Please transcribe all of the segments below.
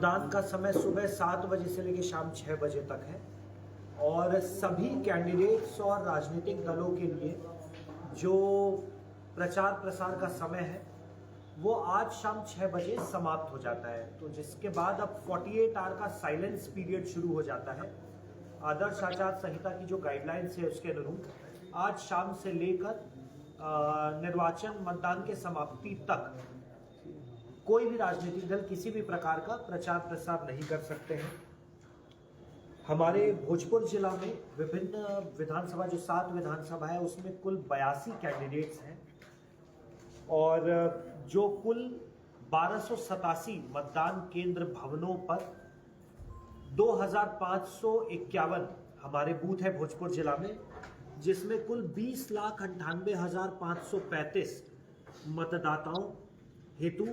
मतदान का समय सुबह 7 बजे से लेकर शाम 6 बजे तक है और सभी कैंडिडेट्स और राजनीतिक दलों के लिए जो प्रचार प्रसार का समय है वो आज शाम 6 बजे समाप्त हो जाता है। तो जिसके बाद अब 48 आवर का साइलेंस पीरियड शुरू हो जाता है। आदर्श आचार संहिता की जो गाइडलाइंस है उसके अनुरूप आज शाम से लेकर निर्वाचन मतदान के समाप्ति तक कोई भी राजनीतिक दल किसी भी प्रकार का प्रचार प्रसार नहीं कर सकते हैं। हमारे भोजपुर जिला में विभिन्न विधानसभा जो 7 विधानसभा है उसमें कुल 82 कैंडिडेट्स हैं और जो कुल 1287 मतदान केंद्र भवनों पर 2551 हमारे बूथ है भोजपुर जिला में, जिसमें कुल 20,98,535 मतदाताओं हेतु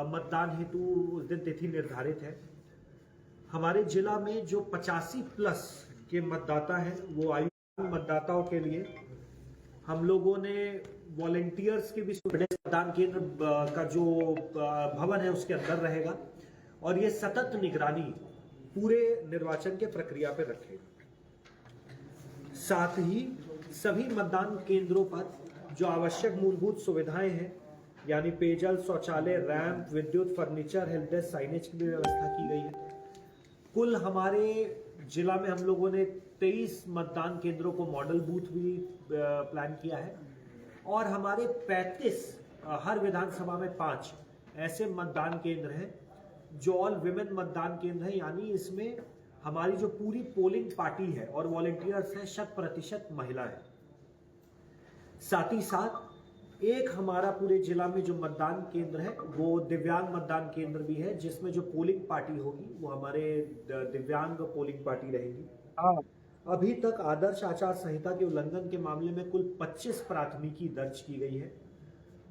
मतदान हेतु उस दिन तिथि निर्धारित है। हमारे जिला में जो 85 प्लस के मतदाता हैं वो आयु मतदाताओं के लिए हम लोगों ने वॉलेंटियर्स के भी मतदान केंद्र का जो भवन है उसके अंदर रहेगा और ये सतत निगरानी पूरे निर्वाचन के प्रक्रिया पर रखेगा। साथ ही सभी मतदान केंद्रों पर जो आवश्यक मूलभूत सुविधाएं हैं यानी पेयजल, शौचालय, रैंप, विद्युत, फर्नीचर, हेल्प डेस्क, साइनेज की भी व्यवस्था की गई है। कुल हमारे जिला में हम लोगों ने 23 मतदान केंद्रों को मॉडल बूथ भी प्लान किया है और हमारे 35 हर विधानसभा में 5 ऐसे मतदान केंद्र हैं जो ऑल विमेन मतदान केंद्र है, यानी इसमें हमारी जो पूरी पोलिंग पार्टी है और वॉलेंटियर्स हैं 100% महिला है। साथ ही साथ एक हमारा पूरे जिला में जो मतदान केंद्र है वो दिव्यांग मतदान केंद्र भी है, जिसमें जो पोलिंग पार्टी होगी वो हमारे दिव्यांग पोलिंग पार्टी रहेगी। अभी तक आदर्श आचार संहिता के उल्लंघन के मामले में कुल 25 प्राथमिकी दर्ज की गई है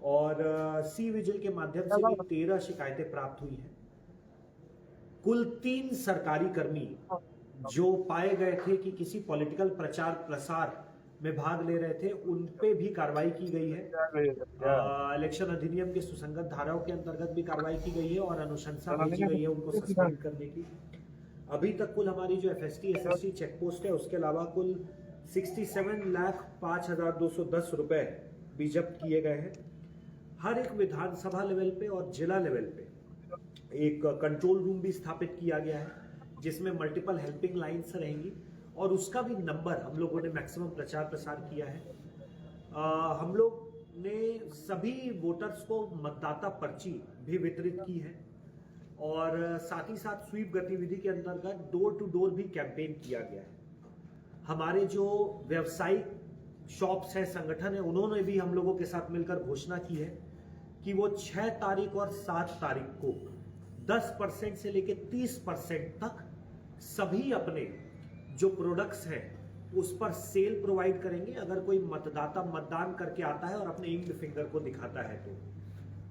और सी विजिल के माध्यम से भी 13 शिकायतें प्राप्त हुई हैं। कुल 3 सरकारी कर्मी जो पाए गए थे कि किसी पॉलिटिकल प्रचार प्रसार में भाग ले रहे थे उन पे भी कार्रवाई की गई है। इलेक्शन अधिनियम के सुसंगत धाराओं के अंतर्गत भी कार्रवाई की गई है और अनुशंसा भेजी गई है उनको सस्पेंड करने की। अभी तक कुल हमारी जो FST SST चेक पोस्ट है उसके अलावा कुल 67,05,210 रुपए भी जब्त किए गए हैं। हर एक विधानसभा लेवल पे और जिला लेवल पे एक कंट्रोल रूम भी स्थापित किया गया है जिसमें मल्टीपल हेल्पिंग लाइन्स रहेंगी और उसका भी नंबर हम लोगों ने मैक्सिमम प्रचार प्रसार किया है। हम लोग ने सभी वोटर्स को मतदाता पर्ची भी वितरित की है और साथ ही साथ स्वीप गतिविधि के अंतर्गत डोर टू डोर भी कैंपेन किया गया है। हमारे जो व्यावसायिक शॉप्स हैं, संगठन है, उन्होंने भी हम लोगों के साथ मिलकर घोषणा की है कि वो 6 तारीख और 7 तारीख को 10% से लेकर 30% तक सभी अपने जो प्रोडक्ट्स हैं उस पर सेल प्रोवाइड करेंगे अगर कोई मतदाता मतदान करके आता है और अपने इंक्ड फिंगर को दिखाता है तो।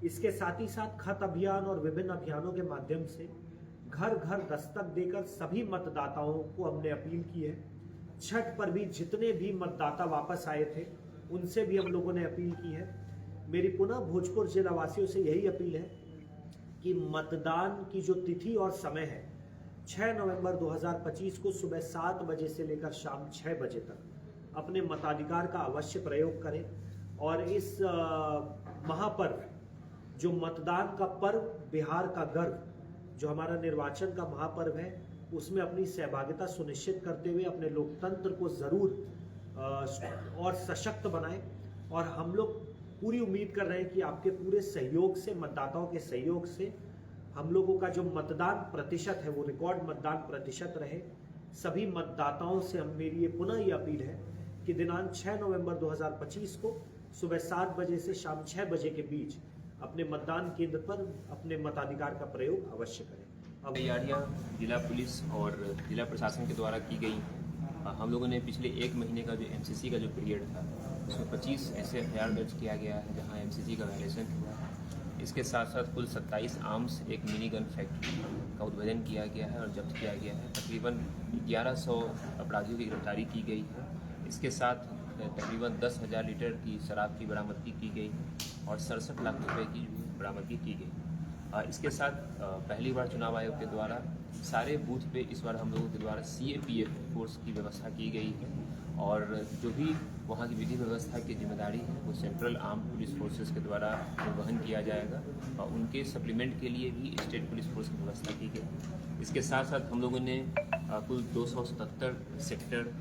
इसके साथ ही साथ खत अभियान और विभिन्न अभियानों के माध्यम से घर घर दस्तक देकर सभी मतदाताओं को हमने अपील की है। छठ पर भी जितने भी मतदाता वापस आए थे उनसे भी हम लोगों ने अपील की है। मेरी पुनः भोजपुर जिला वासियों से यही अपील है कि मतदान की जो तिथि और समय है 6 नवंबर 2025 को सुबह 7 बजे से लेकर शाम 6 बजे तक अपने मताधिकार का अवश्य प्रयोग करें और इस महापर्व जो मतदान का पर्व, बिहार का गर्व, जो हमारा निर्वाचन का महापर्व है उसमें अपनी सहभागिता सुनिश्चित करते हुए अपने लोकतंत्र को जरूर और सशक्त बनाएं। और हम लोग पूरी उम्मीद कर रहे हैं कि आपके पूरे सहयोग से, मतदाताओं के सहयोग से हम लोगों का जो मतदान प्रतिशत है वो रिकॉर्ड मतदान प्रतिशत रहे। सभी मतदाताओं से मेरी ये पुनः ये अपील है कि दिनांक 6 नवंबर 2025 को सुबह 7 बजे से शाम 6 बजे के बीच अपने मतदान केंद्र पर अपने मताधिकार का प्रयोग अवश्य करें। अब तैयारियाँ जिला पुलिस और जिला प्रशासन के द्वारा की गई। हम लोगों ने पिछले 1 महीने का जो MCC का जो पीरियड था उसमें 25 ऐसे FIR दर्ज किया गया है जहाँ MCC का वायलेशन हुआ है। इसके साथ साथ कुल 27 आर्म्स, एक मिनी गन फैक्ट्री का उद्भेदन किया गया है और जब्त किया गया है। तकरीबन 1100 अपराधियों की गिरफ्तारी की गई है। इसके साथ तकरीबन 10,000 लीटर की शराब की बरामदगी की गई और 67 लाख रुपए की बरामदगी की गई। इसके साथ पहली बार चुनाव आयोग के द्वारा सारे बूथ पे इस बार हम लोगों के द्वारा CAPF फोर्स की व्यवस्था की गई है और जो भी वहाँ की विधि व्यवस्था की जिम्मेदारी है वो सेंट्रल आर्म पुलिस फोर्सेस के द्वारा निर्वहन किया जाएगा और उनके सप्लीमेंट के लिए भी स्टेट पुलिस फोर्स की व्यवस्था की गई। इसके साथ साथ हम लोगों ने कुल 277 सेक्टर,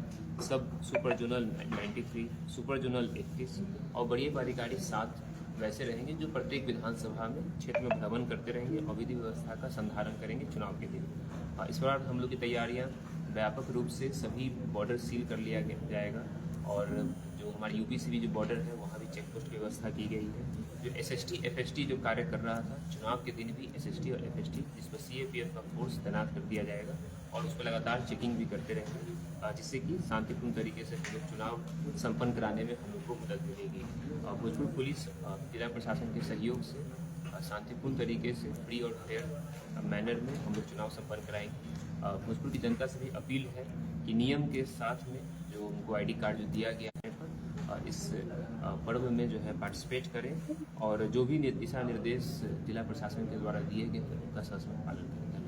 सब सुपर जोनल 93, सुपर जोनल 31 और बड़ी अधिकारी 7 वैसे रहेंगे जो प्रत्येक विधानसभा में क्षेत्र में भ्रमण करते रहेंगे और विधि व्यवस्था का संधारण करेंगे चुनाव के दिन। इस बार हम लोग की तैयारियां व्यापक रूप से सभी बॉर्डर सील कर लिया जाएगा और जो हमारे यूपी से भी जो बॉर्डर है वहाँ भी चेक पोस्ट की व्यवस्था की गई है। जो SST FST जो कार्य कर रहा था चुनाव के दिन भी SST और FST जिस पर CAPF का फोर्स तैनात कर दिया जाएगा और उस पर लगातार चेकिंग भी करते रहेंगे जिससे कि शांतिपूर्ण तरीके से हम लोग चुनाव संपन्न कराने में हम लोग को मदद मिलेगी। भोजपुर पुलिस जिला प्रशासन के सहयोग से शांतिपूर्ण तरीके से फ्री और फेयर मैनर में हम लोग चुनाव संपन्न कराएंगे। भोजपुर की जनता से भी अपील है कि नियम के साथ में जो उनको ID कार्ड जो दिया गया है इस पर्व में जो है पार्टिसिपेट करें और जो भी दिशा निर्देश जिला प्रशासन के द्वारा दिए गए हैं उनका ससमय पालन करें।